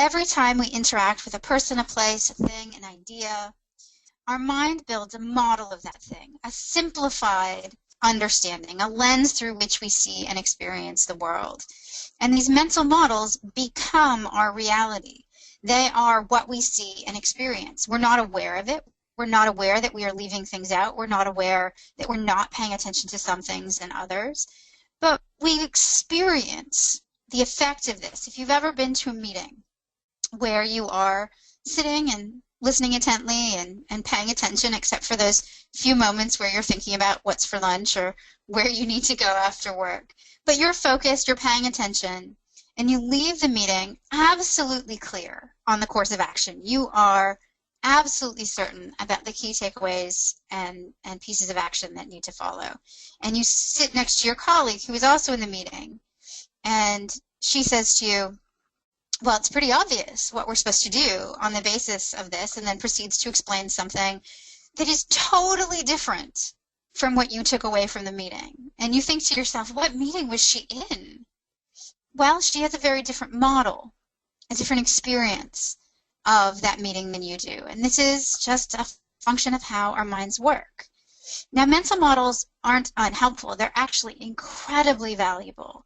every time we interact with a person, a place, a thing, an idea, our mind builds a model of that thing, a simplified understanding, a lens through which we see and experience the world. And these mental models become our reality. They are what we see and experience. We're not aware of it. We're not aware that we are leaving things out. We're not aware that we're not paying attention to some things and others. But we experience the effect of this. If you've ever been to a meeting where you are sitting and listening intently and paying attention, except for those few moments where you're thinking about what's for lunch or where you need to go after work. But you're focused, you're paying attention, and you leave the meeting absolutely clear on the course of action. You are absolutely certain about the key takeaways and pieces of action that need to follow. And you sit next to your colleague who is also in the meeting, and she says to you, well, it's pretty obvious what we're supposed to do on the basis of this, and then proceeds to explain something that is totally different from what you took away from the meeting. And you think to yourself, what meeting was she in? Well, she has a very different model, a different experience of that meeting than you do. And this is just a function of how our minds work. Now, mental models aren't unhelpful. They're actually incredibly valuable.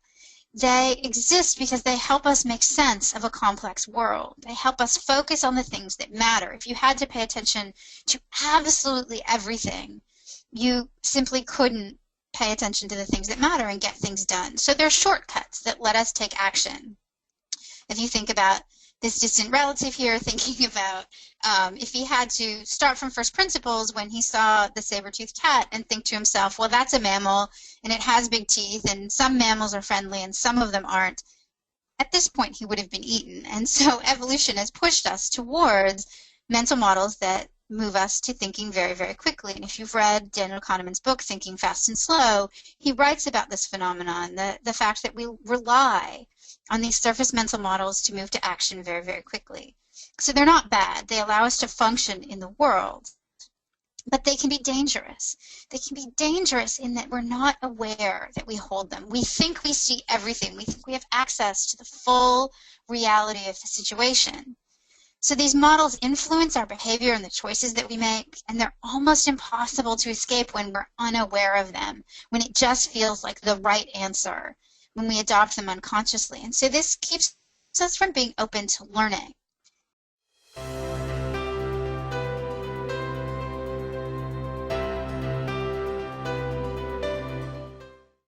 They exist because they help us make sense of a complex world. They help us focus on the things that matter. If you had to pay attention to absolutely everything, you simply couldn't pay attention to the things that matter and get things done. So they're shortcuts that let us take action. If you think about this distant relative here, thinking about if he had to start from first principles when he saw the saber-toothed cat and think to himself, well, that's a mammal and it has big teeth and some mammals are friendly and some of them aren't. At this point, he would have been eaten. And so evolution has pushed us towards mental models that move us to thinking very, very quickly. And if you've read Daniel Kahneman's book, Thinking Fast and Slow, he writes about this phenomenon, the fact that we rely on these surface mental models to move to action very, very quickly. So they're not bad. They allow us to function in the world. But they can be dangerous. They can be dangerous in that we're not aware that we hold them. We think we see everything. We think we have access to the full reality of the situation. So these models influence our behavior and the choices that we make, and they're almost impossible to escape when we're unaware of them, when it just feels like the right answer, when we adopt them unconsciously. And so this keeps us from being open to learning.